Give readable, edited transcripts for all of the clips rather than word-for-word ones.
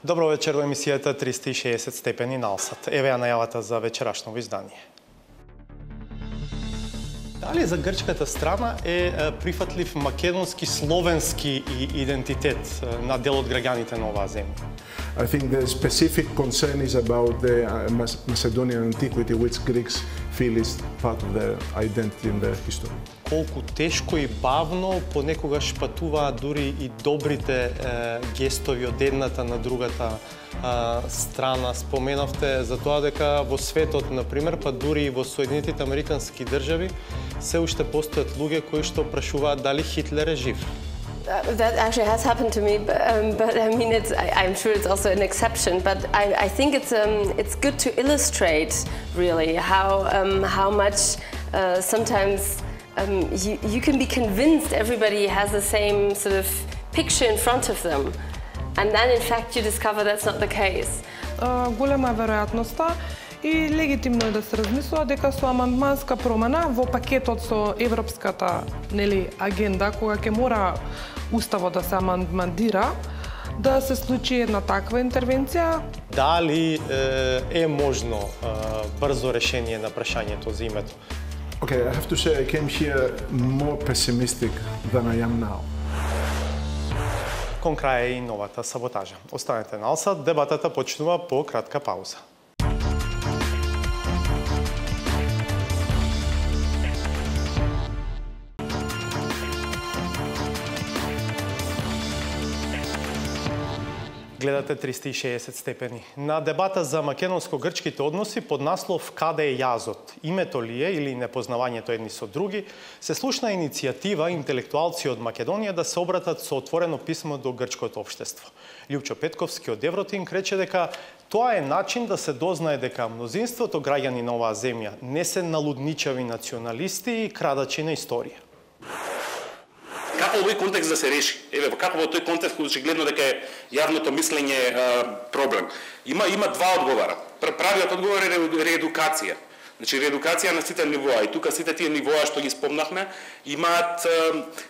Добро вечер во емисијата 360 степени на Алсат. Еве ја најавата за вечерашното издание. Дали за грчката страна е прифатлив македонски словенски идентитет на дел од граѓаните на оваа земја? I think the specific concern is about the Macedonian antiquity, which Greeks feel is part of their identity and their history. Колку тешко и бавно понекогаш патуваат дури и добрите гестови од едната на другата страна. Споменавте за тоа дека во светот, например, па дури и во Соединетите Американски држави, се уште постојат луѓе кои што прашуваат дали Хитлер е жив. That actually has happened to me, but I mean, I'm sure it's also an exception. But I think it's good to illustrate really how much sometimes you can be convinced everybody has the same sort of picture in front of them, and then in fact you discover that's not the case. Голема веројатноста и легитимно е да се размислува дека со амандманска промена во пакетот со европската агенда, кога ќе мора уставот да се амандмандира, да се случи една таква интервенција. Дали е можно брзо решение на прашањето за името? Okay, I have to say I came here more pessimistic than I am now. Кон крај е и новата саботажа. Останете на Алсат, дебатата почнува по кратка пауза. Гледате 360 степени. На дебата за македонско-грчките односи под наслов "Каде е јазот? Името ли е или непознавањето едни со други?" се слушна иницијатива интелектуалци од Македонија да се обратат со отворено писмо до грчкото општество. Лјупчо Петковски од Евротинк рече дека тоа е начин да се дознае дека мнозинството граѓани на оваа земја не се налудничави националисти и крадачи на историја. Како овој контекст да се реши? Еве, како во тој контекст очигледно дека е јавното мислење проблем. Има два одговора. Правиот одговор е реедукација. Значи реедукација на сите нивоа и тука сите тие нивоа што ги спомнавме имаат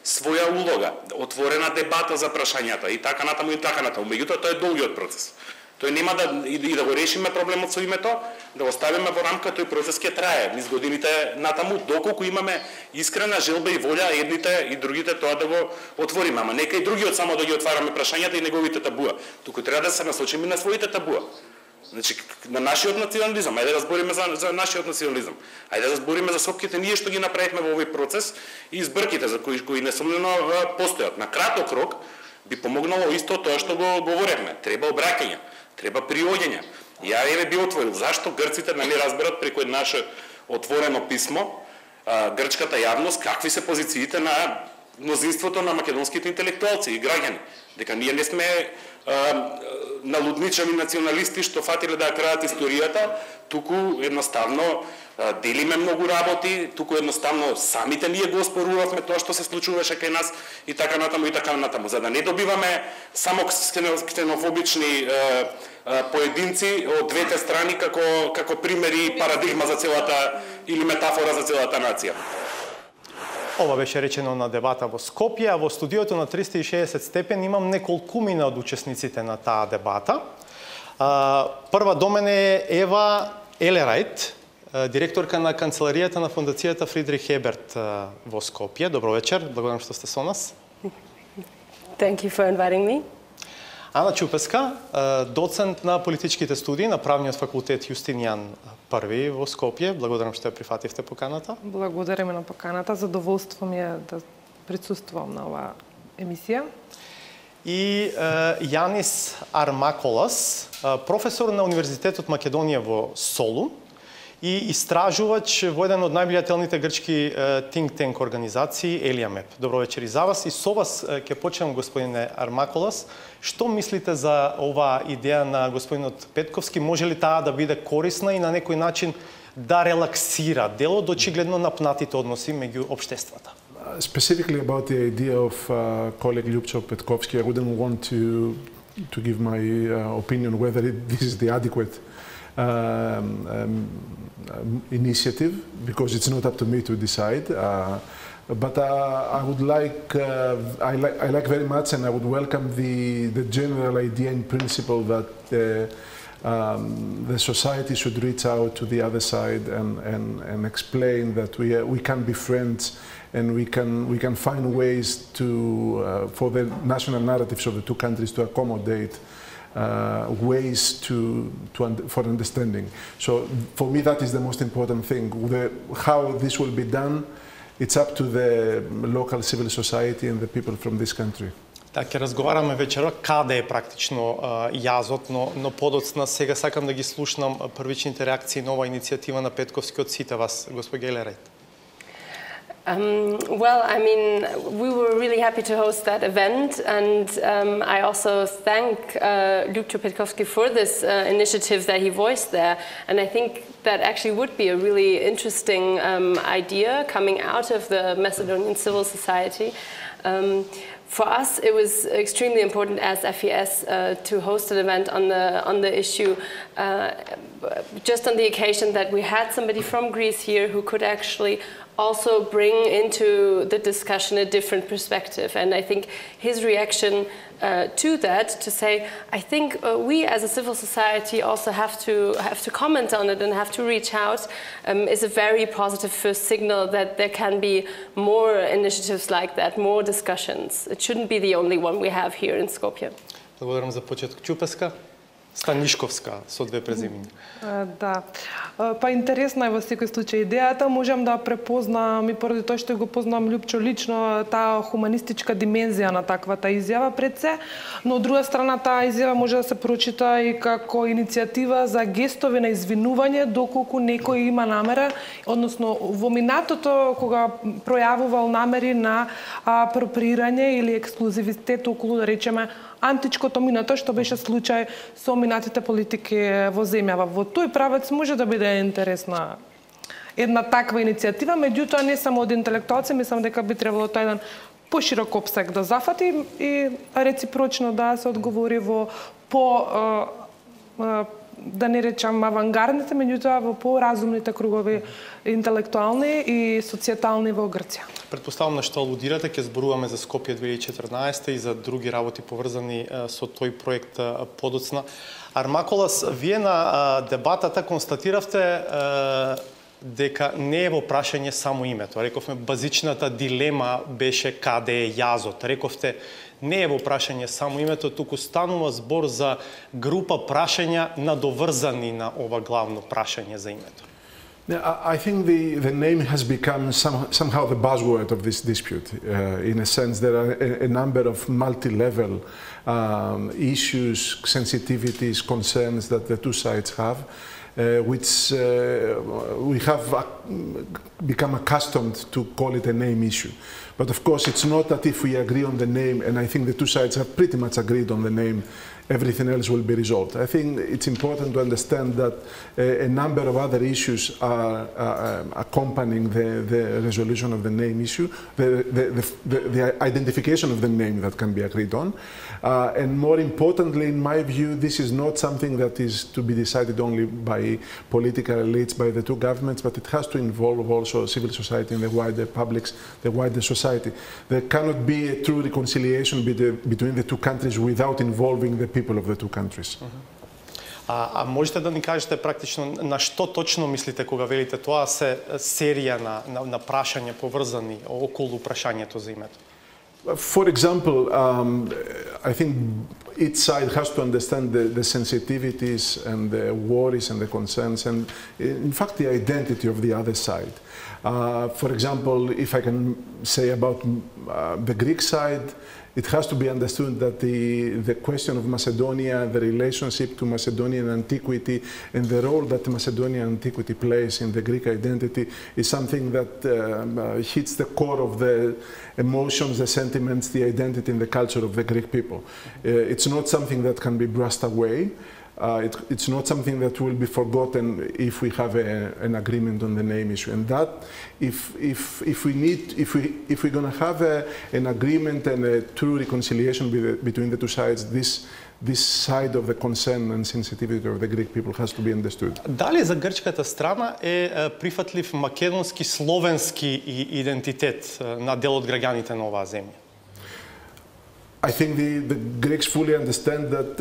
своја улога, отворена дебата за прашањата и така натаму и така натаму. Меѓутоа тоа е долгиот процес. Тој нема да го решиме проблемот со името, да го ставиме во рамка, тој процес ќе трае низ годините натаму, доколку имаме искрена желба и волја едните и другите тоа да го отвориме. Ама нека и другиот само да ги отвараме прашањата и неговите табуа. Туку треба да се насочиме на своите табуа. Значи, на нашиот национализам, ајде да збориме за нашиот национализам. Ајде да збориме за сопките ние што ги направивме во овој процес и избрките за кои несомнено постојат. На краток рок би помогнало исто тоа што го говоревме. Треба обраќање. Треба приоѓање. Ја еве би отворил зашто грците не разберат преку наше отворено писмо грчката јавност какви се позициите на мнозинството на македонските интелектуалци и граѓани. Дека ние не сме налудничави националисти што фатиле да ја крадат историјата, туку едноставно делиме многу работи, туку едноставно самите ние го оспорувавме тоа што се случуваше кај нас и така натаму и така натаму, за да не добиваме само ксенофобични поединци од двете страни како примери и парадигма за целата или метафора за целата нација. Ова беше речено на дебата во Скопје, а во студиото на 360 степени имам неколкумина од учесниците на таа дебата. Прва до мене е Ева Елерајт, директорка на канцеларијата на Фондацијата Фридрих Еберт во Скопје. Добро вечер, благодарам што сте со нас. Thank you for inviting me. Ана Чупеска, доцент на политичките студии на Правниот факултет Јустинијан I во Скопје. Благодарам што ја прифативте поканата. Благодариме на поканата, задоволство ми е да присуствувам на оваа емисија. И Јанис Армаколас, професор на Универзитетот Македонија во Солун и истражувач во еден од највлијателните грчки think tank организации Елијамеп. Добро вечер и за вас. И со вас ќе почнем, господине Армаколас. Што мислите за оваа идеја на господинот Петковски? Може ли таа да биде корисна и на некој начин да релаксира делот очигледно напнатите односи меѓу општествата? Specifically about the idea of colleague Ljupčo Petkovski, I wouldn't want to give my opinion whether this is the adequate initiative, because it's not up to me to decide. But I would like, I like very much, and I would welcome the general idea in principle that the society should reach out to the other side and explain that we can be friends, and we can find ways to for the national narratives of the two countries to accommodate ways for understanding. So for me, that is the most important thing. How this will be done, it's up to the local civil society and the people from this country. Ќе разговараме вечера каде е практично јазот, но подоцна сега сакам да ги слушнам првичните реакции на оваа иницијатива на Петковски од сите вас, госпожа Гелерет. Well, I mean, we were really happy to host that event, and I also thank Ljupčo Petkovski for this initiative that he voiced there. And I think that actually would be a really interesting idea coming out of the Macedonian civil society. For us, it was extremely important as FES to host an event on the issue, just on the occasion that we had somebody from Greece here who could actually also bring into the discussion a different perspective. And I think his reaction to that, to say, I think we as a civil society also have to comment on it and have to reach out, is a very positive first signal that there can be more initiatives like that, more discussions. It shouldn't be the only one we have here in Skopje. Благодарам за почеток. Чупеска? Станишковска со две презимини. Да. Па интересна е во секој случај идејата. Можам да препознам и поради тоа што го познам Ljupčo лично таа хуманистичка димензија на таквата изјава пред се, но од друга страна таа изјава може да се прочита и како иницијатива за гестови на извинување доколку некој има намера, односно во минатото кога пројавувал намери на апроприирање или ексклузивитет околу, да речеме, античкото минато, што беше случај со минатите политики во земјава. Во тој правец може да биде интересна една таква иницијатива, меѓутоа не само од интелектуалци, мислам дека би требало тој еден поширок опсег да зафати и реципрочно да се одговори во да не речам авангардните, меѓутоа во поразумните кругови интелектуални и социјални во Грција. Предпоставам на што алудирате, ќе зборуваме за Скопје 2014 и за други работи поврзани со тој проект подоцна. Армаколас, вие на дебатата констатиравте дека не е во прашање само името. Рековме, базичната дилема беше каде е јазот. Рековте, не е во прашање само името, туку станува збор за група прашања надоврзани на ова главно прашање за името. I think the name has become somehow the buzzword of this dispute. In a sense, there are a number of multi-level issues, sensitivities, concerns that the two sides have, which we have become accustomed to call it a name issue. But of course, it's not that if we agree on the name, and I think the two sides have pretty much agreed on the name, everything else will be resolved. I think it's important to understand that a number of other issues are accompanying the resolution of the name issue, the identification of the name that can be agreed on. And more importantly, in my view, this is not something that is to be decided only by political elites, by the two governments, but it has to involve also civil society and the wider publics, the wider society. There cannot be a true reconciliation between the two countries without involving the people of the two countries. А можете да ни кажете практично на што точно мислите кога велите тоа се серија на прашања поврзани околу прашањето за името? For example, I think each side has to understand the sensitivities and the worries and the concerns and, in fact, the identity of the other side. For example, if I can say about the Greek side, it has to be understood that the question of Macedonia, the relationship to Macedonian antiquity, and the role that Macedonian antiquity plays in the Greek identity is something that hits the core of the emotions, the sentiments, the identity, and the culture of the Greek people. It's not something that can be brushed away. It's not something that will be forgotten if we have an agreement on the name issue. And that, if we're going to have an agreement and a true reconciliation between the two sides, this side of the concern and sensitivity of the Greek people has to be understood. Дали за грчката страна прифатлив македонски словенски идентитет на дел од граѓаните на оваа земја? I think the Greeks fully understand that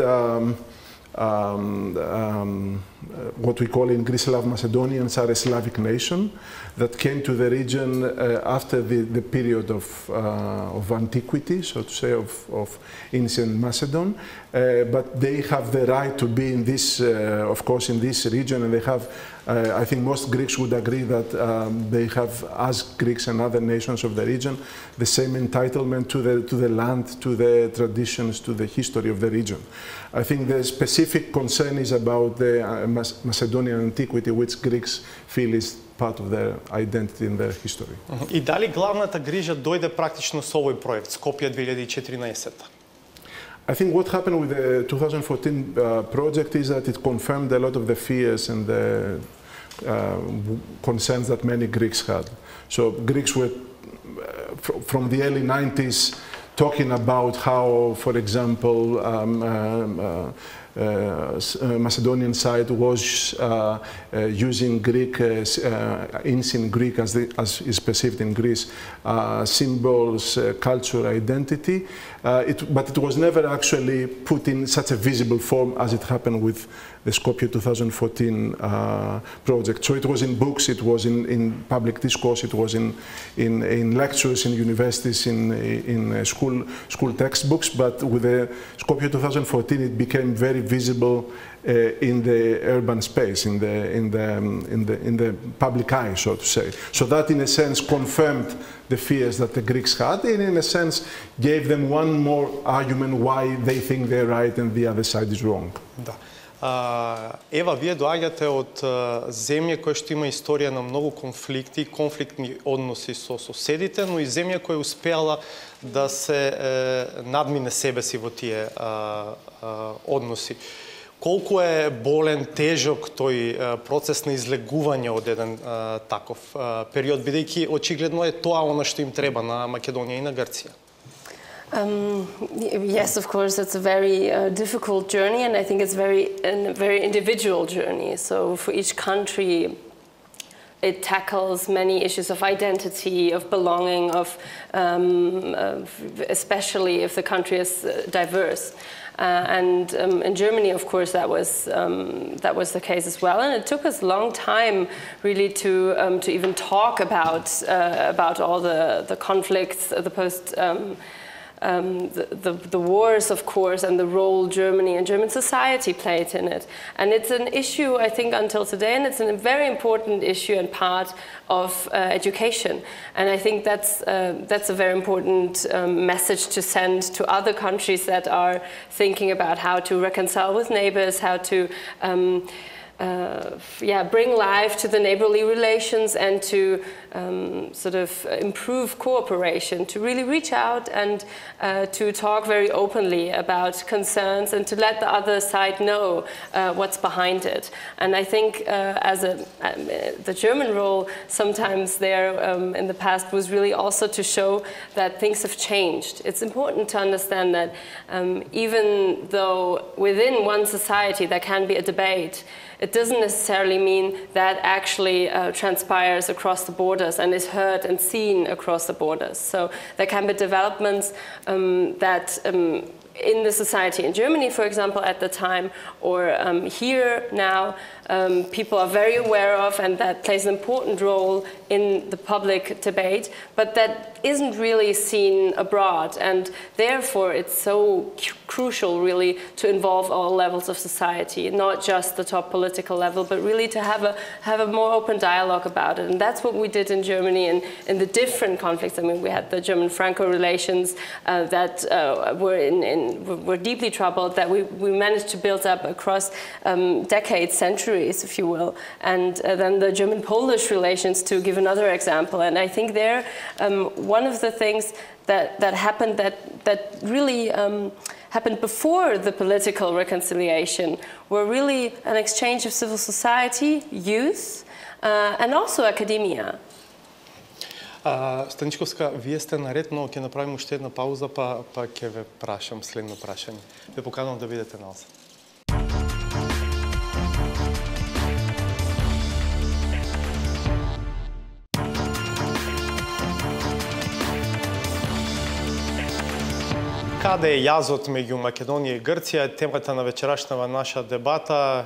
what we call in Greece Slav Macedonians are a Slavic nation that came to the region after the period of antiquity, so to say, of ancient Macedon. But they have the right to be in this, of course, in this region, and they have, I think most Greeks would agree that they have, as Greeks and other nations of the region, the same entitlement to the land, to the traditions, to the history of the region. I think the specific concern is about the Macedonian antiquity, which Greeks feel is part of their identity and their history. И дали главната грижа дојде практично со овој проект, Скопје 2014? I think what happened with the 2014 project is that it confirmed a lot of the fears and the concerns that many Greeks had. So Greeks were, from the early 90s, talking about how, for example, Macedonian side was using Greek, ancient Greek as is perceived in Greece, symbols, cultural identity, but it was never actually put in such a visible form as it happened with the Skopje 2014 project. So it was in books, it was in public discourse, it was in lectures, in universities, in school textbooks, but with the Skopje 2014 it became very visible in the urban space, in the public eye, so to say. So that, in a sense, confirmed the fears that the Greeks had, and in a sense gave them one more argument why they think they're right and the other side is wrong. Да. Ева, вие доаѓате од земја која што има историја на многу конфликти, конфликтни односи со соседите, но и земја која успеала да се надмине себе си во тие односи. Колку е болен, тежок тој процес на излегување од еден таков период, бидејќи очигледно е тоа оно што им треба на Македонија и на Грција? Yes, of course, it's a very difficult journey, and I think it's a very individual journey. So for each country, it tackles many issues of identity, of belonging, especially if the country is diverse. And in Germany, of course, that was the case as well. And it took us a long time, really, to even talk about all the conflicts, the wars, of course, and the role Germany and German society played in it. And it's an issue, I think, until today, and it's a very important issue and part of education. And I think that's a very important message to send to other countries that are thinking about how to reconcile with neighbors, how to bring life to the neighborly relations, and to sort of improve cooperation, to really reach out and to talk very openly about concerns and to let the other side know what's behind it. And I think the German role sometimes there in the past was really also to show that things have changed. It's important to understand that even though within one society there can be a debate, it doesn't necessarily mean that actually transpires across the borders and is heard and seen across the borders. So there can be developments that in the society in Germany, for example, at the time, or here now, people are very aware of, and that plays an important role in the public debate, but that isn't really seen abroad. And therefore, it's so crucial, really, to involve all levels of society, not just the top political level, but really to have a more open dialogue about it. And that's what we did in Germany in the different conflicts. I mean, we had the German-Franco relations that were deeply troubled, that we managed to build up across decades, centuries, if you will. And then the German-Polish relations, to give another example. And I think there, one of the things that happened that really happened before the political reconciliation were really an exchange of civil society, youth, and also academia. Станичковска, вие сте наред, но ќе направим уште една пауза, па ќе ве прашам следно прашање. Ве поканувам да бидете на нас. Каде е јазот меѓу Македонија и Грција е темата на вечерашната наша дебата.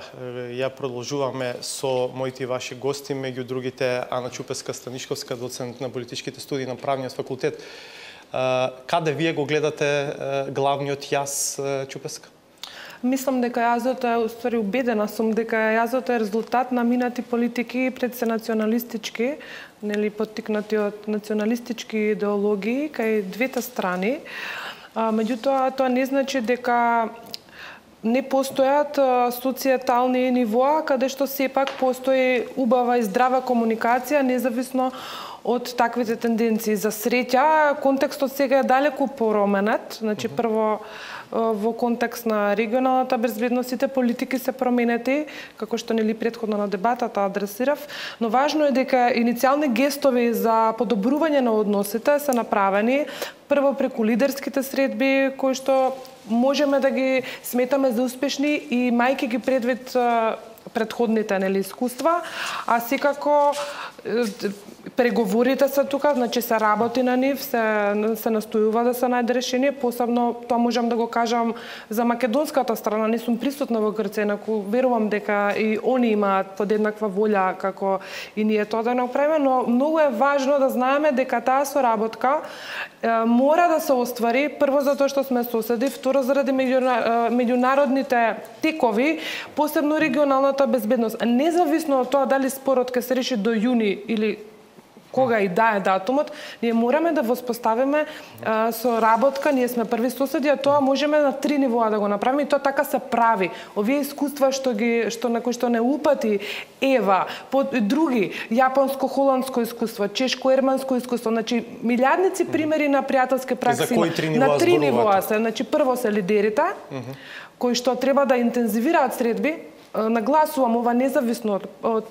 Ја продолжуваме со моите и ваши гости, меѓу другите Ана Чупеска-Станишковска, доцент на политичките студии на Правниот факултет. Каде вие го гледате главниот јаз, Чупеска? Мислам дека јазот е, уствари убедена сум дека јазот е резултат на минати политики пред се националистички, нели поттикнати од националистички идеологии кај двете страни. Меѓутоа, тоа не значи дека не постојат социјатални нивоа, каде што сепак постои убава и здрава комуникација, независно од таквите тенденции. За среќа, контекстот сега е далеку пороменет. Значи, прво, во контекст на регионалната безбедност, сите политики се променети, како што нели претходно на дебатата адресирав, но важно е дека иницијални гестови за подобрување на односите се направени прво преку лидерските средби, кои што можеме да ги сметаме за успешни и мајки ги предвид предходните нели искуства, а секако преговорите се тука, значи се работи на нив, се настојува да се најде решение, посебно тоа можам да го кажам за македонската страна, не сум присутна во Грција, инаку верувам дека и они имаат подеднаква волја како и ние тоа да направиме, но многу е важно да знаеме дека таа соработка мора да се оствари, прво затоа што сме соседи, второ заради меѓународните текови, посебно регионалната безбедност. Независно од тоа дали спорот ќе се реши до јуни или кога и да е датумот, ние мораме да воспоставиме соработка, ние сме први соседи, а тоа можеме на 3 нивоа да го направиме и тоа така се прави. Овие искуства на кои што не упати Ева, други, јапонско-холандско искуство, чешко-ерманско искуство, значи милиардници примери на пријателски пракси на 3 нивоа се. Значи прво се лидерите, кои што треба да интензивираат средби, нагласувам ова независно од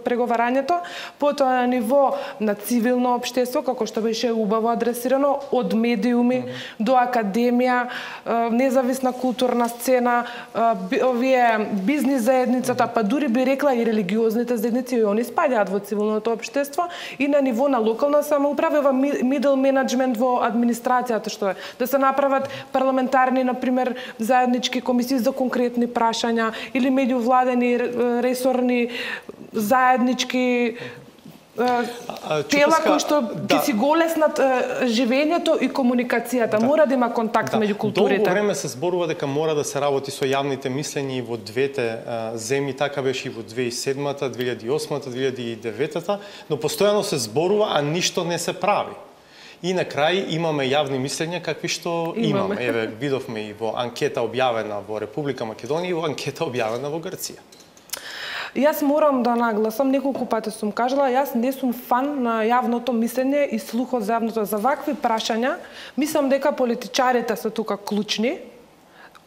преговарањето, потоа на ниво на цивилно општество, како што беше убаво адресирано, од медиуми до академија, независна културна сцена, овие бизнис заедницата, па дури би рекла и религиозните заедници, и они спаѓаат во цивилното општество, и на ниво на локална самоуправа, во мидл менеджмент во администрацијата, што е да се направат парламентарни, например, заеднички комисии за конкретни прашања или меѓувладени ресорни заеднички тела кои што ќе си го леснат живењето и комуникацијата. Мора да има контакт меѓу културите. Долго време се зборува дека мора да се работи со јавните мислења и во двете земји, така беше и во 2007-та, 2008-та, 2009-та, но постојано се зборува, а ништо не се прави. И на крај имаме јавни мислења какви што имаме. Еве, видовме и во анкета објавена во Република Македонија и во анкета објавена во Грција. Јас морам да нагласам, неколку пати сум кажала, јас не сум фан на јавното мислење и слухот за јавното. За вакви прашања, мислам дека политичарите се тука клучни.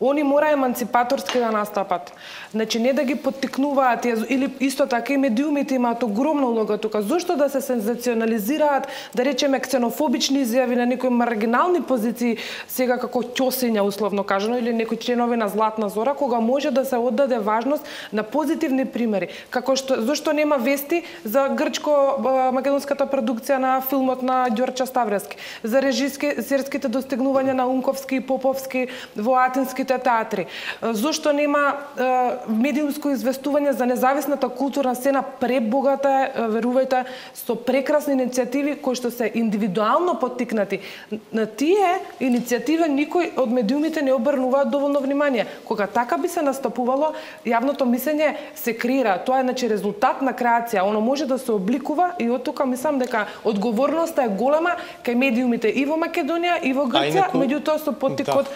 Они мора еманципаторски да настапат. Значи, не да ги поттикнуваат, или исто така и медиумите имаат огромна улога тука. Зошто да се сензационализираат, да речеме, ксенофобични изјави на некои маргинални позиции, сега како ќосиња, условно кажано, или некои членови на Златна Зора, кога може да се оддаде важност на позитивни примери. Зошто нема вести за грчко-македонската продукција на филмот на Ѓорче Ставрески, за режисерските достигнувања на Унковски и Поповски во атинските театри. Зошто нема медиумско известување за независната културна сцена пребогата, верувајте, со прекрасни иницијативи кои што се индивидуално поттикнати. На тие иницијативи никој од медиумите не обрнуваат доволно внимание. Кога така би се настапувало, јавното мислење се креира. Тоа е значи резултат на креација. Оно може да се обликува и од тука мислам дека одговорноста е голема кај медиумите и во Македонија и во Грција, меѓутоа со поттикот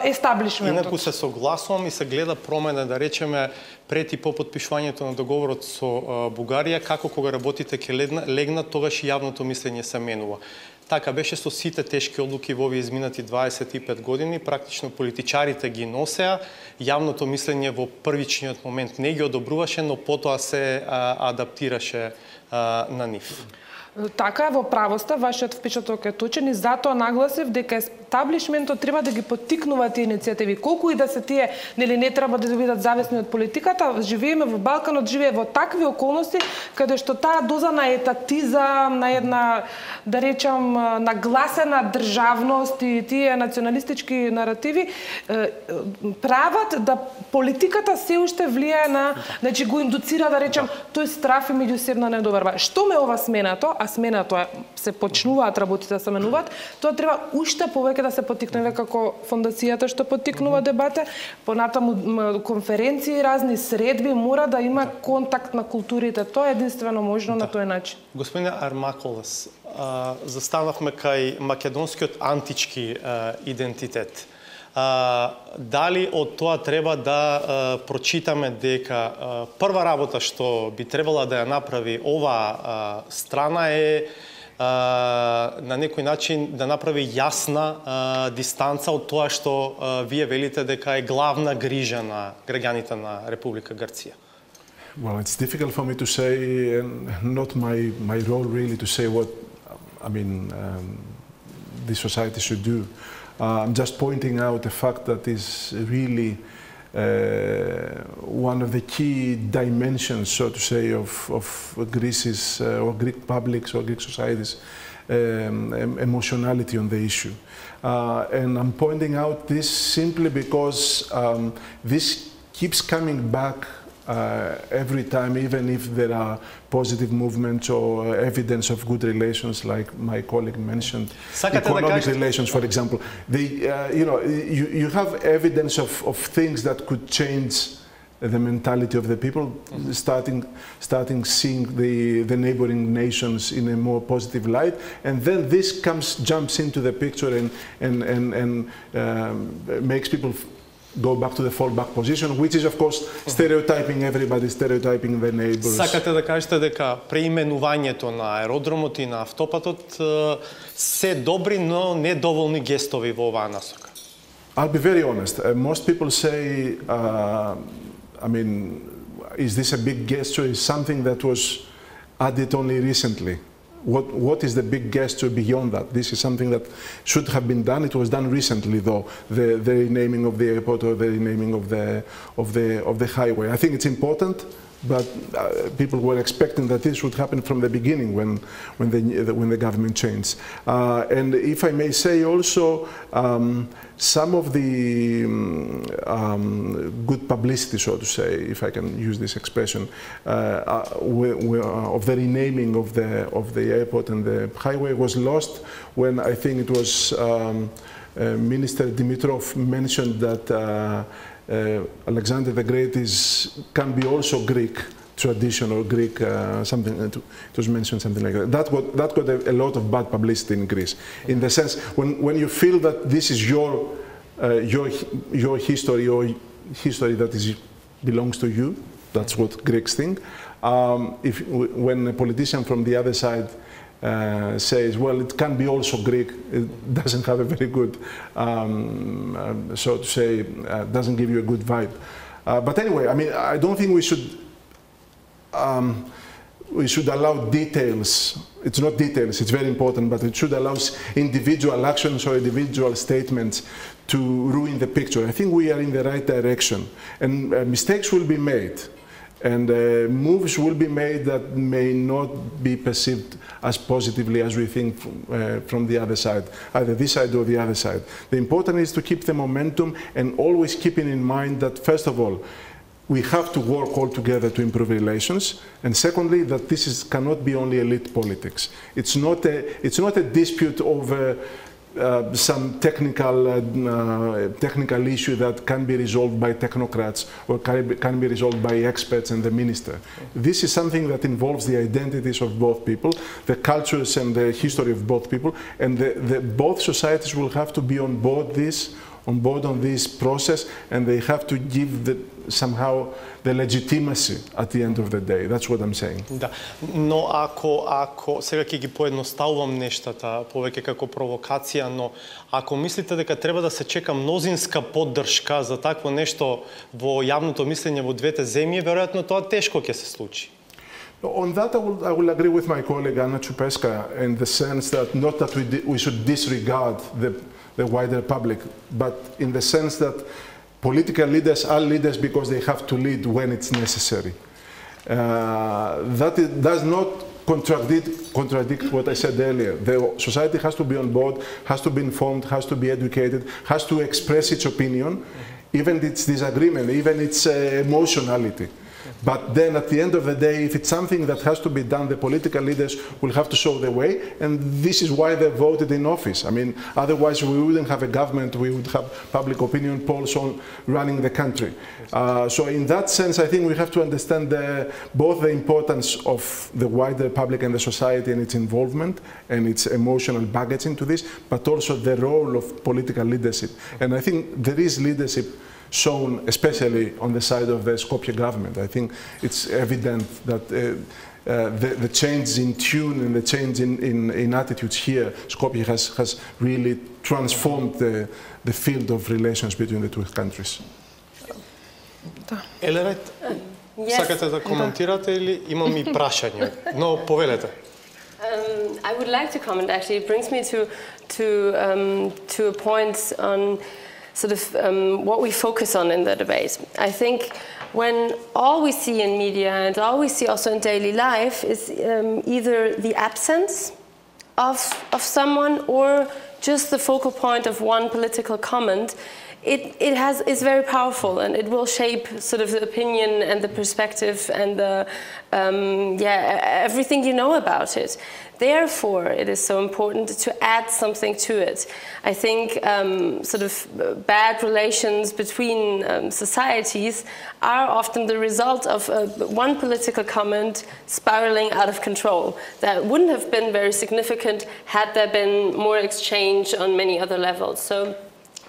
естаблишментот. Инаку се согласувам и се гледа промена, да речеме, пред и по потпишувањето на договорот со Бугарија, како кога работите ќе легнат, тогаш и јавното мислење се менува. Така беше со сите тешки одлуки во овие изминати 25 години, практично политичарите ги носеа, јавното мислење во првичниот момент не ги одобруваше, но потоа се адаптираше на нив. Така, во правоста, вашиот впечаток е точен и затоа нагласив дека естаблишментот треба да ги поттикнува тие иницијативи. Колку и да се тие, нели, не треба да бидат зависни од политиката, живееме во Балканот, живее во такви околности каде што таа доза на етатизам, на една, да речам, нагласена државност и тие националистички наративи прават да политиката се уште влијае на, значи го индуцира, да речам, тој страф и меѓусебна недоверба. Што ме ова сменато, а сменато е, се почнуваат работите да се менуваат, тоа треба уште повеќе да се поттикне како фондацијата што поттикнува дебата, понатаму конференции, разни средби, мора да има контакт на културите. Тоа е единствено можно на тој начин. Господине Армаколас, застанавме кај македонскиот антички идентитет. Дали од тоа треба да прочитаме дека прва работа што би требала да ја направи оваа страна е на некој начин да направи јасна дистанца од тоа што вие велите дека е главна грижа на граѓаните на Република Грција? Well, it's difficult for me to say, and not my role really to say what, I mean, the society should do. I'm just pointing out the fact that is really one of the key dimensions, so to say, of Greece's or Greek publics or Greek society's emotionality on the issue. And I'm pointing out this simply because this keeps coming back every time, even if there are positive movements or evidence of good relations, like my colleague mentioned, economic relations, for example. You have evidence of things that could change the mentality of the people, starting seeing the neighboring nations in a more positive light, and then this jumps into the picture and makes people go back to the fallback position, which is of course stereotyping everybody, stereotyping the neighbors. Сакате да кажете дека преименувањето на аеродромот и на автопатот се добри, но недоволни гестови во оваа насока? I'll be very honest. Most people say, I mean, is this a big gesture? Is something that was added only recently? What is the big gesture beyond that? This is something that should have been done. It was done recently, though, the renaming of the airport or the renaming of the highway. I think it's important, but people were expecting that this would happen from the beginning when the government changed. And if I may say also, some of the good publicity, so to say, if I can use this expression, of the renaming of the airport and the highway was lost when I think it was Minister Dimitrov mentioned that Alexander the Great can be also Greek tradition or Greek something. It was mentioned something like that. That got a lot of bad publicity in Greece. In the sense when you feel that this is your history or history that belongs to you, that's what Greeks think. When a politician from the other side says, well, it can be also Greek, it doesn't have a very good, so to say, doesn't give you a good vibe. But anyway, I mean, I don't think we should allow details. It's not details, it's very important, but it should allow individual actions or individual statements to ruin the picture. I think we are in the right direction, and mistakes will be made. And moves will be made that may not be perceived as positively as we think from the other side, either this side or the other side. The important is to keep the momentum and always keeping in mind that, first of all, we have to work all together to improve relations, and secondly, that this cannot be only elite politics. It's not a dispute over some technical issue that can be resolved by technocrats or can be resolved by experts and the minister. This is something that involves the identities of both people, the cultures and the history of both people, and both societies will have to be on board on this process, and they have to give somehow the legitimacy at the end of the day. That's what I'm saying. Да, но ако сега ќе ги поедноставувам нештата повеќе како провокација, но ако мислите дека треба да се чека мнозинска поддршка за такво нешто во јавното мислење во двете земји, веројатно тоа тешко ќе се случи. On that, I will agree with my colleague Anna Ciupeșca in the sense that not that we should disregard the wider public, but in the sense that political leaders are leaders because they have to lead when it's necessary. That does not contradict what I said earlier. The society has to be on board, has to be informed, has to be educated, has to express its opinion, even its disagreement, even its emotionality. But then at the end of the day, if it's something that has to be done, the political leaders will have to show the way, and this is why they voted in office. I mean, otherwise we wouldn't have a government, we would have public opinion polls on running the country. So in that sense, I think we have to understand both the importance of the wider public and the society and its involvement and its emotional baggage into this, but also the role of political leadership. And I think there is leadership shown, especially on the side of the Skopje government. I think it's evident that the change in tune and the change in attitudes here, Skopje has really transformed the field of relations between the two countries. Елерет, сакате да коментирате или имам и прашање? Но повелете. I would like to comment. Actually, it brings me to a point on sort of what we focus on in the debate. I think when all we see in media and all we see also in daily life is either the absence of someone or just the focal point of one political comment, it's very powerful, and it will shape sort of the opinion and the perspective and the everything you know about it. Therefore, it is so important to add something to it. I think sort of bad relations between societies are often the result of one political comment spiraling out of control. That wouldn't have been very significant had there been more exchange on many other levels. So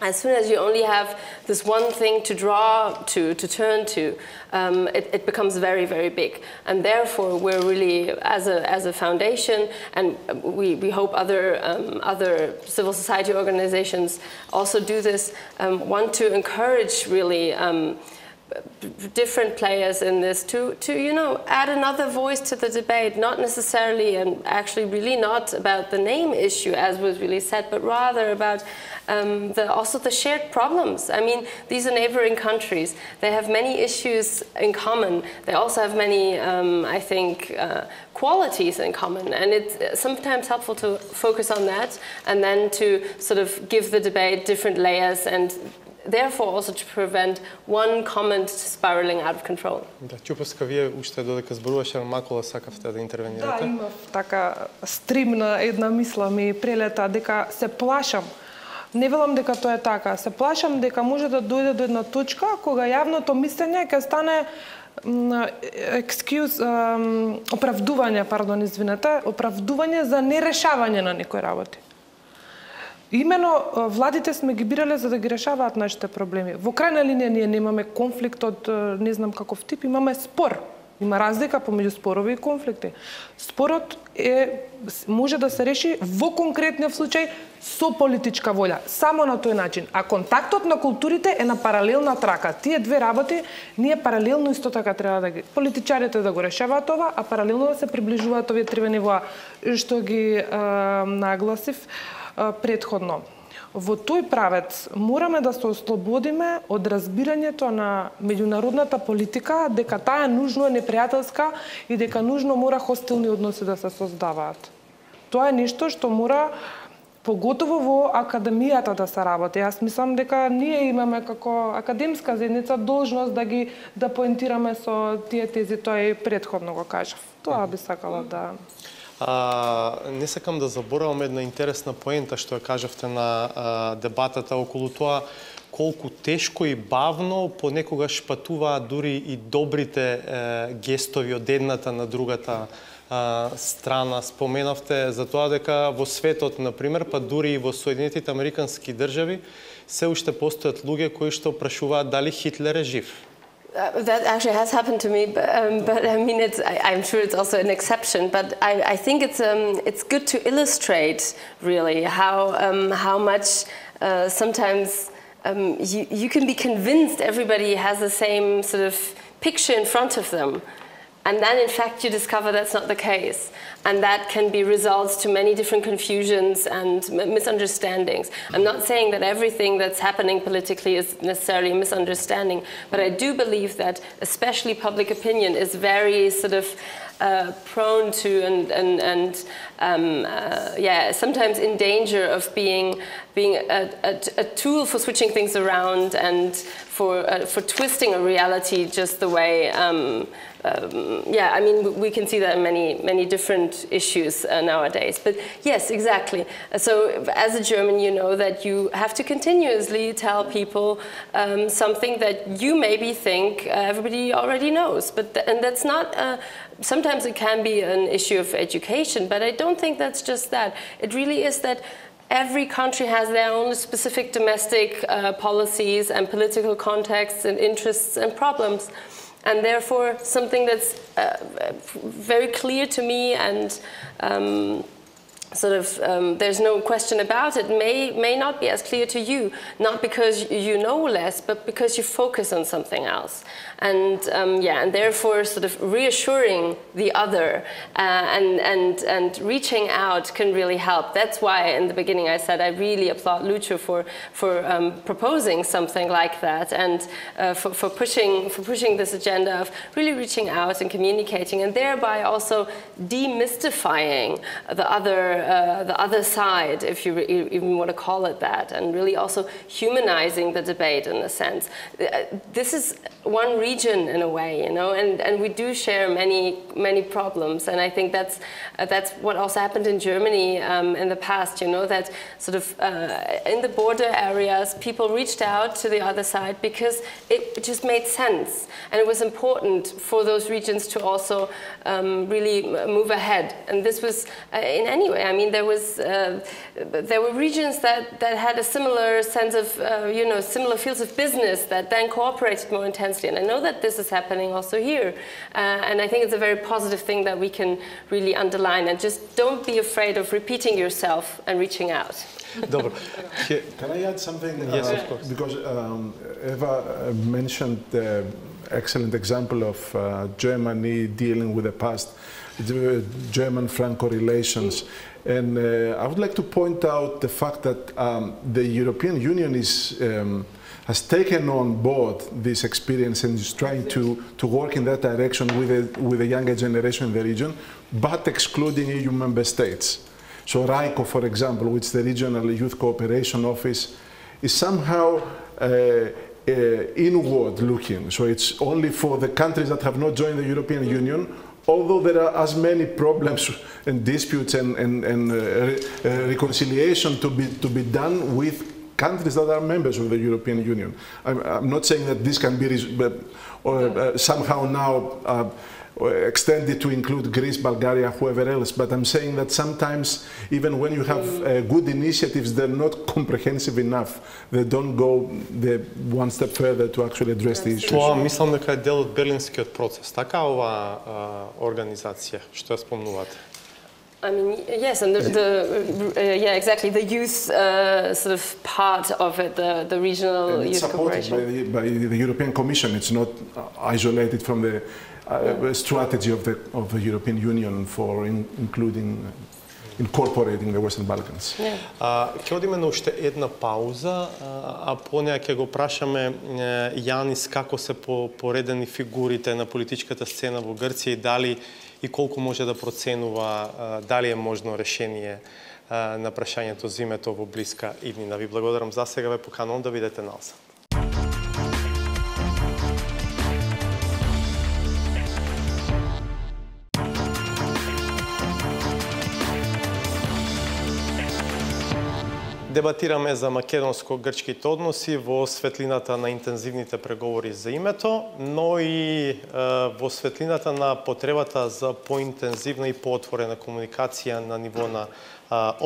as soon as you only have this one thing to draw to turn to, it becomes very, very big. And therefore, we're really, as a foundation, and we hope other civil society organizations also do this, want to encourage really different players in this to add another voice to the debate, not necessarily and actually really not about the name issue as was really said, but rather about also the shared problems. I mean, these are neighboring countries. They have many issues in common. They also have many, I think, qualities in common, and it's sometimes helpful to focus on that and then to sort of give the debate different layers and therefore also to prevent one comment spiraling out of control. Да, Ciupeșca, вие уште додека зборуваше Армакола, сакавте да интервенирате? Да, имав така стримна една мисла ми прелета дека се плашам. Не велам дека тоа е така, се плашам дека може да дојде до една точка кога јавното мислење ќе стане оправдување за нерешавање на некои работи. Имено владите сме ги бирале за да ги решаваат нашите проблеми. Во крајна линија ние немаме конфликт од не знам каков тип, имаме спор. Има разлика помеѓу спорови и конфликти. Спорот може да се реши во конкретниот случај со политичка волја, само на тој начин. А контактот на културите е на паралелна трака. Тие две работи ние паралелно исто така треба да ги политичарите да го решаваат ова, а паралелно да се приближуваат овие три нивоа што ги нагласив предходно. Во тој правец мораме да се ослободиме од разбирањето на меѓународната политика дека таа нужно е непријателска и дека нужно мора хостилни односи да се создаваат. Тоа е нешто што мора поготово во академијата да се работи. Јас мислам дека ние имаме како академска заедница должност да поентираме со тие тези, тоа и претходно го кажав. Тоа би сакала да... Не сакам да заборавам една интересна поента што ја кажавте на дебатата околу тоа колку тешко и бавно понекогаш патуваат дури и добрите гестови од едната на другата страна. Споменавте за тоа дека во светот, например, па дури и во Соединетите Американски држави, се уште постојат луѓе кои што прашуваат дали Хитлер е жив. That actually has happened to me, but I mean, I'm sure it's also an exception. But I think it's good to illustrate really how much sometimes you can be convinced everybody has the same sort of picture in front of them, And then, in fact, you discover that's not the case. And that can be results to many different confusions and misunderstandings. I'm not saying that everything that's happening politically is necessarily a misunderstanding, but I do believe that especially public opinion is very sort of prone to sometimes in danger of being a tool for switching things around and for twisting a reality just the way. I mean, we can see that in many different issues nowadays. But yes, exactly. So as a German, you know that you have to continuously tell people something that you maybe think everybody already knows. And that's not. Sometimes it can be an issue of education, but I don't think that's just that. It really is that every country has their own specific domestic policies and political contexts and interests and problems. And therefore, something that's very clear to me and there's no question about it, may not be as clear to you, not because you know less, but because you focus on something else. And and therefore sort of reassuring the other and reaching out can really help. That's why in the beginning I said I really applaud Lucio for proposing something like that and for pushing this agenda of really reaching out and communicating and thereby also demystifying the other side, if you even want to call it that, and really also humanizing the debate in a sense. This is one region in a way, you know, and we do share many problems, and I think that's what also happened in Germany in the past, you know, that sort of in the border areas people reached out to the other side because it just made sense, and it was important for those regions to also really move ahead. And this was in any way, I mean, there were regions that had a similar sense of similar fields of business that then cooperated more intensely, and I know that this is happening also here, and I think it's a very positive thing that we can really underline, and just don't be afraid of repeating yourself and reaching out. Can I add something? Yes, of course. Because Eva mentioned the excellent example of Germany dealing with the past, the German-Franco relations. And I would like to point out the fact that the European Union has taken on board this experience and is trying to work in that direction with the younger generation in the region, but excluding EU member states. So RICO, for example, which is the Regional Youth Cooperation Office, is somehow inward looking. So it's only for the countries that have not joined the European Union, although there are as many problems and disputes and reconciliation to be done with countries that are members of the European Union. I'm not saying that this can be somehow now extended to include Greece, Bulgaria, whoever else, but I'm saying that sometimes even when you have good initiatives, they're not comprehensive enough. They don't go one step further to actually address the issues. Това мислам дека е дел од Берлинскиот процес. Така ова организација што ја спомнувате? I mean, yes, and yeah, exactly, the youth sort of part of it, the regional youth cooperation. It's supported by the European Commission. It's not isolated from the strategy of the European Union for incorporating the Western Balkans. Ќе одиме на уште една пауза, а по неја ќе го прашаме Јанис како се поредени фигурите на политичката сцена во Грција и дали и колку може да проценува дали е можно решение на прашањето за името во блиска иднина. Ви благодарам за сега, ве поканувам да видите назад. Дебатираме за македонско-грчките односи во светлината на интензивните преговори за името, но и во светлината на потребата за поинтензивна и поотворена комуникација на ниво на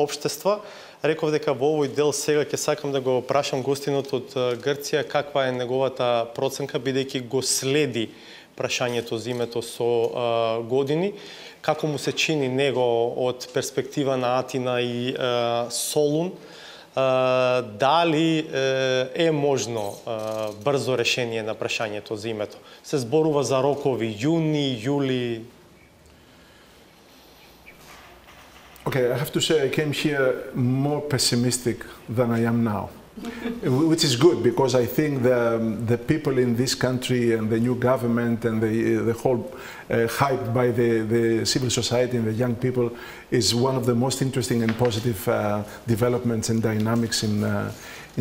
општество. Реков дека во овој дел сега ќе сакам да го прашам гостинот од Грција каква е неговата проценка, бидејќи го следи прашањето за името со години, како му се чини него од перспектива на Атина и Солун, дали е можно брзо решение на прашањето за името. Се зборува за рокови јуни, јули. Okay, I have to say I came here more pessimistic than I am now, which is good because I think the people in this country and the new government and the whole hype by the civil society and the young people is one of the most interesting and positive developments and dynamics in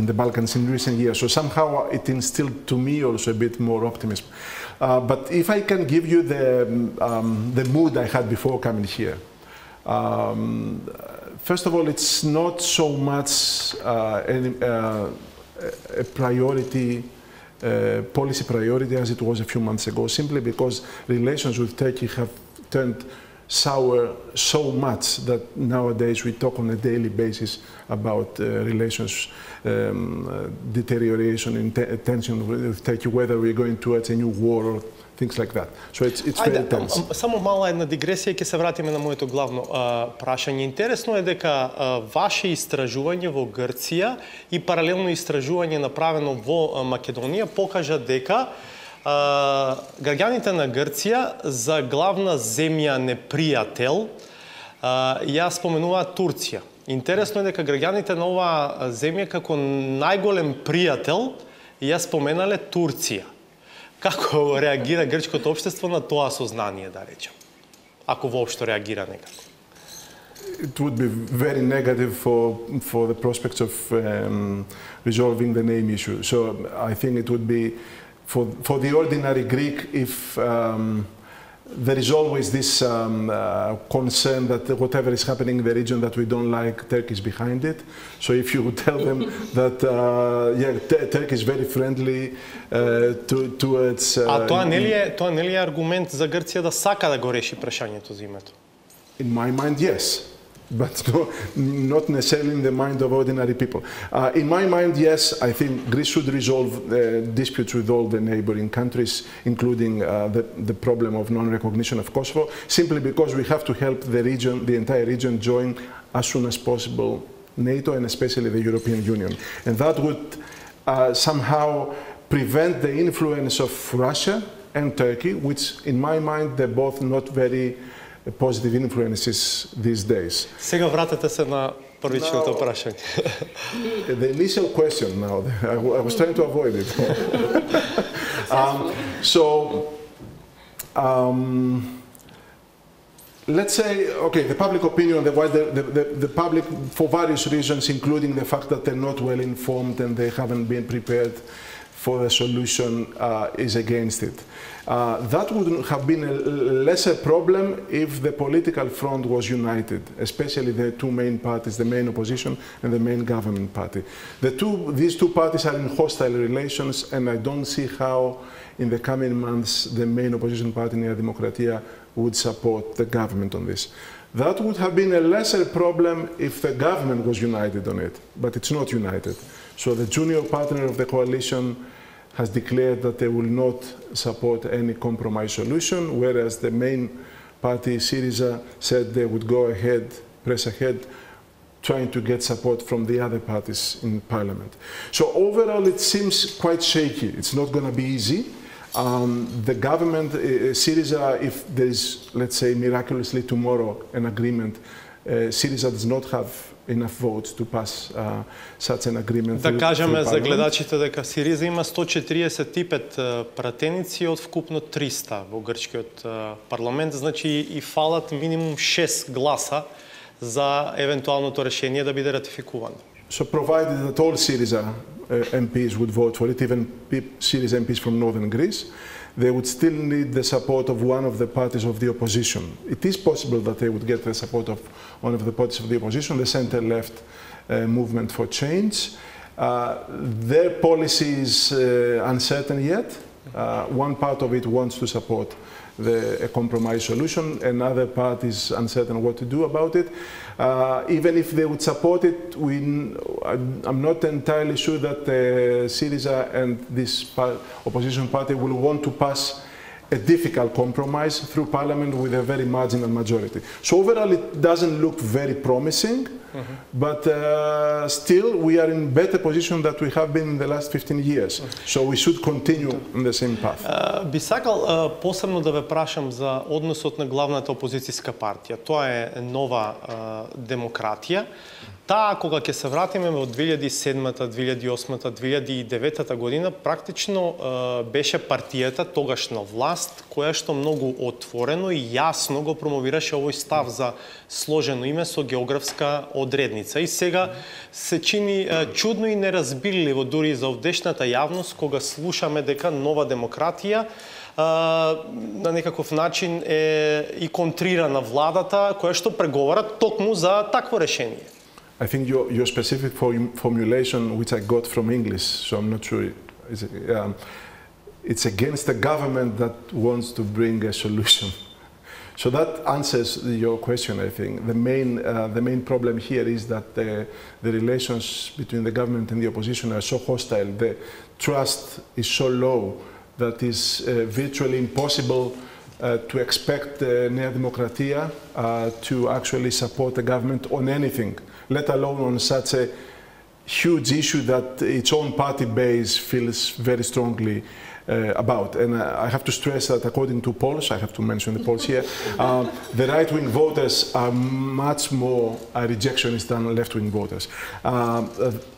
the Balkans in recent years. So somehow it instilled to me also a bit more optimism. But if I can give you the mood I had before coming here. First of all, it's not so much a priority, policy priority as it was a few months ago, simply because relations with Turkey have turned sour so much that nowadays we talk on a daily basis about relations deterioration in tension with Turkey, whether we're going towards a new war or things like that. So it's very tense. Само мала една дигресија, ќе се вратиме на моето главно прашање. Интересно е дека ваше истражување во Грција и паралелно истражување направено во Македонија покажа дека граѓаните на Грција за главна земја непријател ја споменуваат Турција. Интересно е дека граѓаните на оваа земја како најголем пријател ја споменале Турција. Како реагира грчкото општество на тоа сознание, да речем? Ако воопшто реагира некако? It would be very negative for the prospects of resolving the name issue. So I think it would be for the ordinary Greek if there is always this concern that whatever is happening in the region that we don't like, Turkey is behind it. So if you would tell them that, Turkey is very friendly towards... тоа нели е аргумент за Грција да сака да го реши прашањето за името? In my mind, yes. But not necessarily in the mind of ordinary people. In my mind, yes, I think Greece should resolve disputes with all the neighboring countries, including the problem of non-recognition of Kosovo, simply because we have to help the region, the entire region, join as soon as possible NATO and especially the European Union. And that would somehow prevent the influence of Russia and Turkey, which in my mind, they're both not very positive influences these days. Сега вратете се на првичното прашање. The initial question now, I was trying to avoid it. Let's say, okay, the public opinion, the public, for various reasons, including the fact that they're not well informed and they haven't been prepared for the solution, is against it. That would have been a lesser problem if the political front was united, especially the two main parties, the main opposition and the main government party. These two parties are in hostile relations, and I don't see how in the coming months the main opposition party, Nea Demokratia, would support the government on this. That would have been a lesser problem if the government was united on it, but it's not united. So the junior partner of the coalition has declared that they will not support any compromise solution, whereas the main party, Syriza, said they would go ahead, press ahead, trying to get support from the other parties in parliament. So overall, it seems quite shaky. It's not going to be easy. The government, Syriza, if there is, let's say, miraculously tomorrow an agreement, Syriza does not have enough votes to pass such an agreement. Да кажеме за гледачите дека Сириза има 145 пратеници од вкупно 300 во грчкиот парламент, значи и фалат минимум 6 гласа за евентуалното решение да биде ратификувано. So provided that all Syriza MPs would vote for it, even Syriza MPs from northern Greece, they would still need the support of one of the parties of the opposition. It is possible that they would get the support of one of the parties of the opposition, the center-left movement for change. Their policy is uncertain yet. One part of it wants to support a compromise solution, another part is uncertain what to do about it. Even if they would support it, I'm not entirely sure that Syriza and this opposition party will want to pass a difficult compromise through Parliament with a very marginal majority. So overall, it doesn't look very promising, but still we are in better position than we have been in the last 15 years. So we should continue on the same path. Би сакал посебно да ве прашам за односот на главната опозицијска партија. Тоа е Нова демократија. Таа, кога ќе се вратиме во 2007-та, 2008-та, 2009-та година, практично беше партијата тогаш на власт, која што многу отворено и јасно го промовираше овој став за сложено име со географска одредница. И сега се чини чудно и неразбирливо дури за овдешната јавност, кога слушаме дека Нова демократија на некаков начин е и контрира на владата, која што преговара токму за такво решение. I think your specific formulation, which I got from English, so I'm not sure, it's against the government that wants to bring a solution. So that answers your question, I think. The main problem here is that the relations between the government and the opposition are so hostile, the trust is so low that it's virtually impossible to expect Nea Demokratia to actually support the government on anything, let alone on such a huge issue that its own party base feels very strongly about. And I have to stress that according to polls, I have to mention the polls here, the right-wing voters are much more rejectionist than left-wing voters.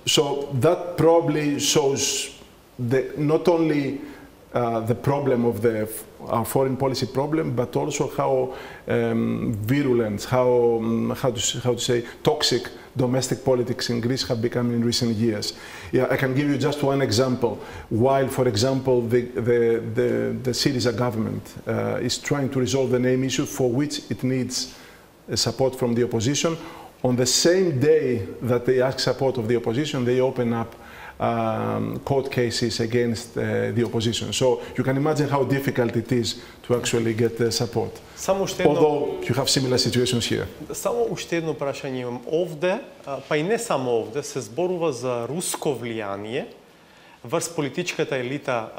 So that probably shows not only the problem of our foreign policy problem, but also how virulent, how to say, toxic domestic politics in Greece have become in recent years. Yeah, I can give you just one example. While, for example, the Syriza government is trying to resolve the name issue for which it needs support from the opposition, on the same day that they ask support of the opposition, they open up court cases against the opposition. So you can imagine how difficult it is to actually get support. Although you have similar situations here. Само уште едно прашање имам. Овде, па и не само овде, се зборува за руско влијание врз политичката елита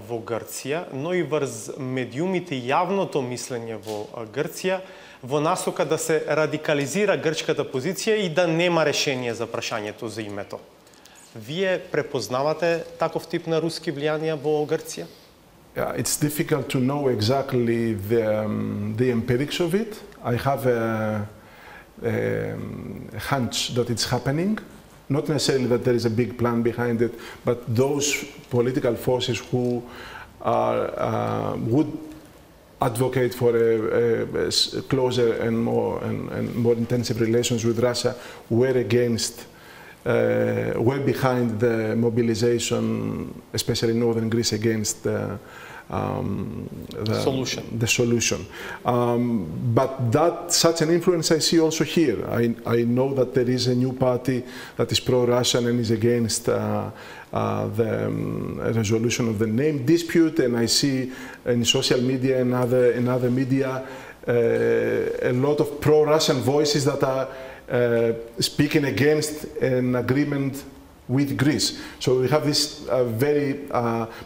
во Грција, но и врз медиумите и јавното мислење во Грција, во насока да се радикализира грчката позиција и да нема решение за прашањето за името. Вие препознавате таков тип на руски влијанија во Грција? It's difficult to know exactly the empirics of it. I have a hunch that it's happening. Not necessarily that there is a big plan behind it, but those political forces who would advocate for a closer and more intensive relations with Russia were behind the mobilization, especially in northern Greece, against the solution. But such an influence I see also here. I know that there is a new party that is pro-Russian and is against the resolution of the name dispute, and I see in social media and other media a lot of pro-Russian voices that are speaking against an agreement with Greece. So we have this very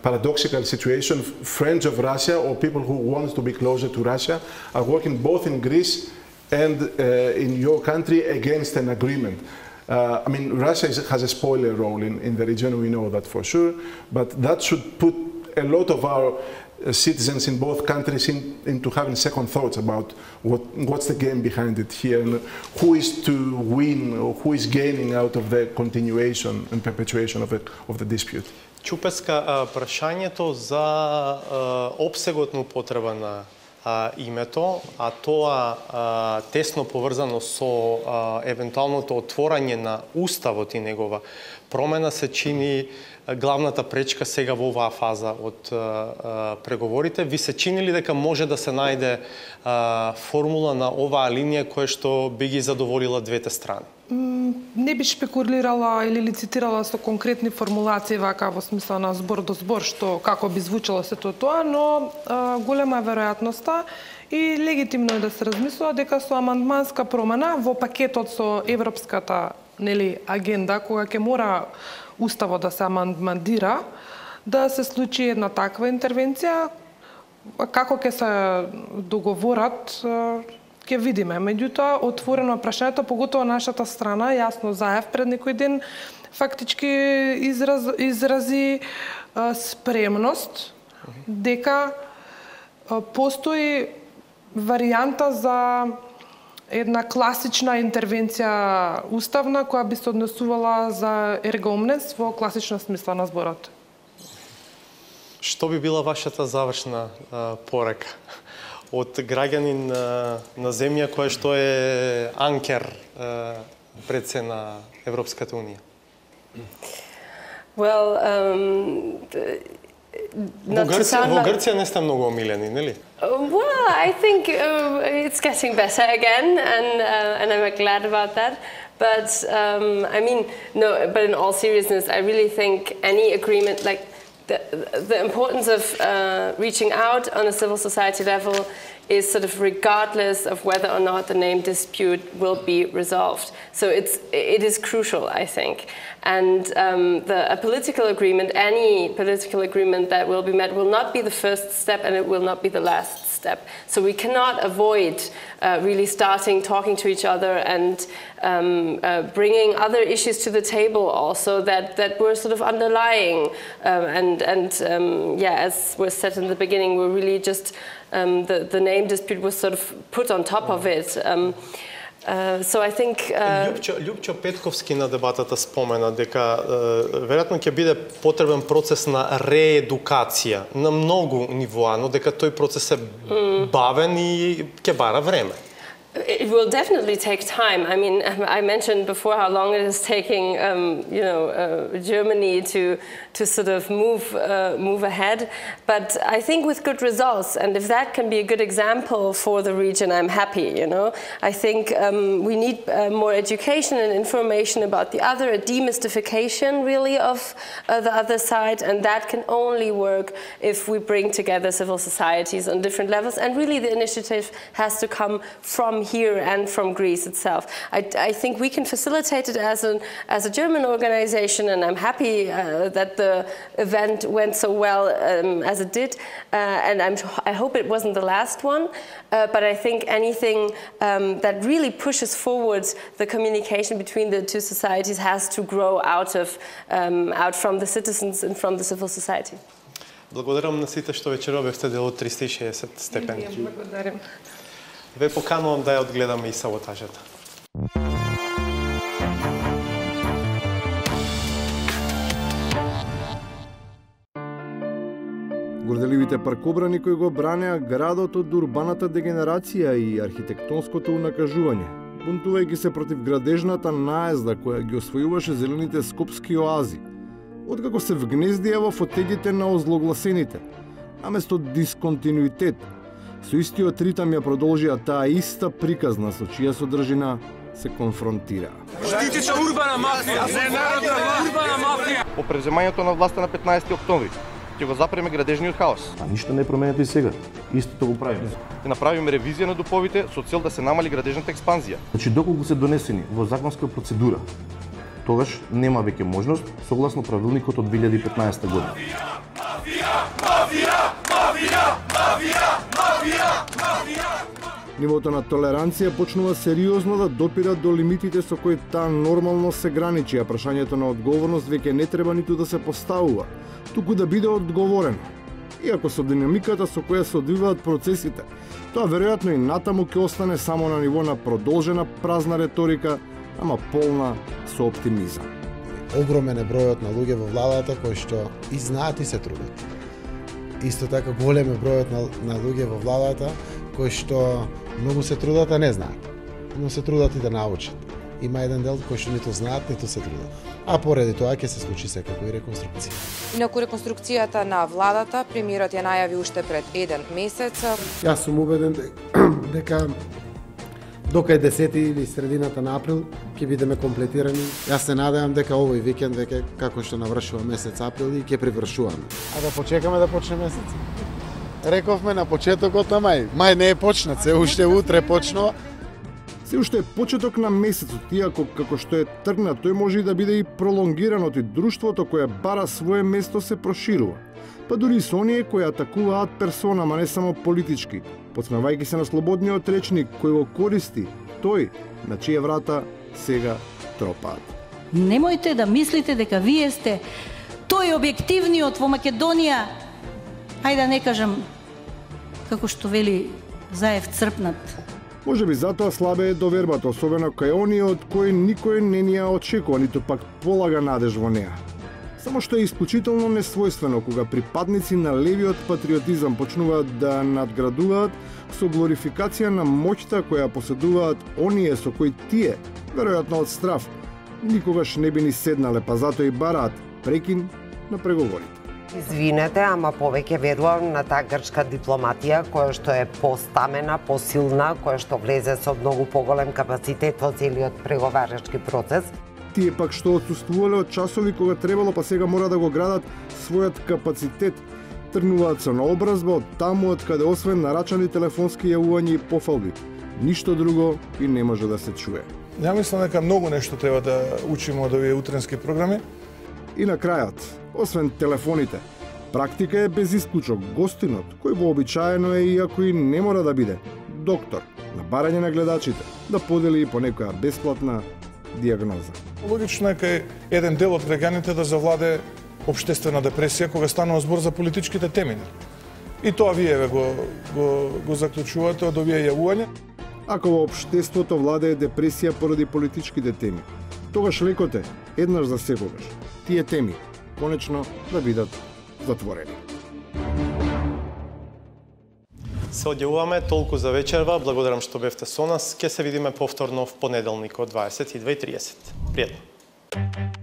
paradoxical situation. Friends of Russia or people who want to be closer to Russia are working both in Greece and in your country against an agreement. I mean, Russia has a spoiler role in the region, we know that for sure, but that should put a lot of our citizens in both countries into having second thoughts about what's the game behind it here and who is to win or who is gaining out of the continuation and perpetuation of the dispute. Чупеска, прашањето за опсегот на употреба на името, а тоа тесно поврзано со евентуалното отворање на уставот и негова промена се чини главната пречка сега во оваа фаза од преговорите. Ви се чини ли дека може да се најде формула на оваа линија која што би ги задоволила двете страни? Не би шпекулирала или лицитирала со конкретни формулации вака во смисла на збор до збор што како би звучало сето тоа, но голема е веројатноста и легитимно е да се размислува дека со амандманска промена во пакетот со европската агенда, кога ќе мора уставот да се амандмандира, да се случи една таква интервенција како ќе се договорат, ќе видиме. Меѓутоа, отворено прашањето, поготово нашата страна, јасно заев пред некој ден, фактички изрази спремност дека постои варијанта за една класична интервенција уставна која би се однесувала за ерга омнес во класична смисла на зборот. Што би била вашата завршна порака од граѓанин на земја која што е анкер пред се на Европската унија? Well, во Грција не сте многу омилени, нели? Well, I think it's getting better again, and I'm glad about that. But I mean, no. But in all seriousness, I really think any agreement, like the importance of reaching out on a civil society level, is sort of regardless of whether or not the name dispute will be resolved. So it is crucial, I think. And a political agreement, any political agreement that will be met, will not be the first step, and it will not be the last step. So we cannot avoid really talking to each other and bringing other issues to the table also that were sort of underlying. As was said in the beginning, we're really just the name dispute was sort of put on top of it. So I think Лјупчо Петковски на дебатата спомена дека веројатно ќе биде потребен процес на реедукација на многу нивоа, но дека тој процес е бавен и ќе бара време. It will definitely take time. I mean, I mentioned before how long it is taking, Germany to sort of move ahead. But I think with good results, and if that can be a good example for the region, I'm happy. I think we need more education and information about the other, a demystification really of the other side, and that can only work if we bring together civil societies on different levels. And really, the initiative has to come from here and from Greece itself. I think we can facilitate it as a German organization, and I'm happy that the event went so well as it did, and I hope it wasn't the last one, but I think anything that really pushes forward the communication between the two societies has to grow out from the citizens and from the civil society. Благодарам на сите што вечерва бевте дел од 360 степени. Благодарим. Ве поканувам да ја одгледаме и саботажата. Горделивите паркобрани кои го бранеа градот од урбаната дегенерација и архитектонското унакажување, бунтувајќи се против градежната наезда која ги освојуваше зелените скопски оази, откако се вгнездија во фотелите на озлогласените, а место дисконтинуитет, со истиот ритам ја продолжија таа иста приказна со чија содржина се конфронтира. Штитича урбана мафија, ненародна урбана мафија. По превземањето на власта на 15 октомври ќе го запреме градежниот хаос. А ништо не променете и сега. Истото го правиме. Ќе направиме ревизија на дуповите со цел да се намали градежната експанзија. Значи доколку се донесени во законска процедура, тогаш нема веќе можност согласно правилникот од 2015 година. Нивото на толеранција почнува сериозно да допира до лимитите со кои таа нормално се граничи, а прашањето на одговорност веќе не треба ниту да се поставува, туку да биде одговорено. Иако со динамиката со која се одвиваат процесите, тоа веројатно и натаму ќе остане само на ниво на продолжена празна реторика, ама полна со оптимизам. Огромен е бројот на луѓе во владата кои што и знаат и се трудат. Исто така голем е бројот на луѓе во владата кои што многу се трудат, а не знаат. Но се трудат и да научат. Има еден дел кој што ниту знаат, ниту се трудат. А поради тоа ќе се случи секако и реконструкција. Инаку реконструкцијата на владата, премиерот ја најави уште пред еден месец. Јас сум убеден дека докај 10 или средината на април ќе бидеме комплетирани. Јас се надевам дека овој викенд веќе како што навршува месец април и ќе привршуваме. А да почекаме да почне месец. Рековме на почетокот на мај. Мај не е почнат, се уште утре почнува. Се уште е почеток на месецот, иако како што е тргнат, тој може и да биде и пролонгиран, и друштвото кое бара свое место се проширува. Па дури и со оние кои атакуваат персона, ма не само политички, подсмевајќи се на слободниот речник кој го користи тој на чија врата сега тропаат. Немојте да мислите дека вие сте тој објективниот во Македонија, ајде да не кажам, како што вели Заев, црпнат. Може би затоа слабе е довербата, особено кај оние од кои никој не ни ја очекува, ниту пак полага надеж во неа. Само што е исклучително несвојствено кога припадници на левиот патриотизам почнуваат да надградуваат со глорификација на моќта која поседуваат оние со кои тие, веројатно од страв, никогаш не би ни седнале, па затоа и бараат прекин на преговорите. Извинете, ама повеќе верувам на таа грчка дипломатија која што е постамена, посилна, која што влезе со многу поголем капацитет во целиот преговарачки процес. Тие пак што отсуствувале од часови кога требало, па сега мора да го градат својот капацитет, тргнуваат се на образба од таму од каде освен нарачани телефонски јавувања и пофалби, ништо друго и не може да се чуе. Ја мислам дека многу нешто треба да учиме од овие утренски програми. И на крајот, освен телефоните, практика е без исклучок гостинот, кој вообичаено е, иако и не мора да биде, доктор, на барање на гледачите, да подели и по некоја бесплатна диагноза. Логично е кај еден дел од граѓаните да завладе општествена депресија кога станува збор за политичките теми. И тоа вие го заклучувате од овие јавувања. Ако во општеството владее депресија поради политичките теми, тогаш лекот е, еднаш за секогаш, тие теми конечно да бидат затворени. Се одјавуваме толку за вечерва. Благодарам што бевте со нас. Ке се видиме повторно в понеделник од 22:30. Пријатно.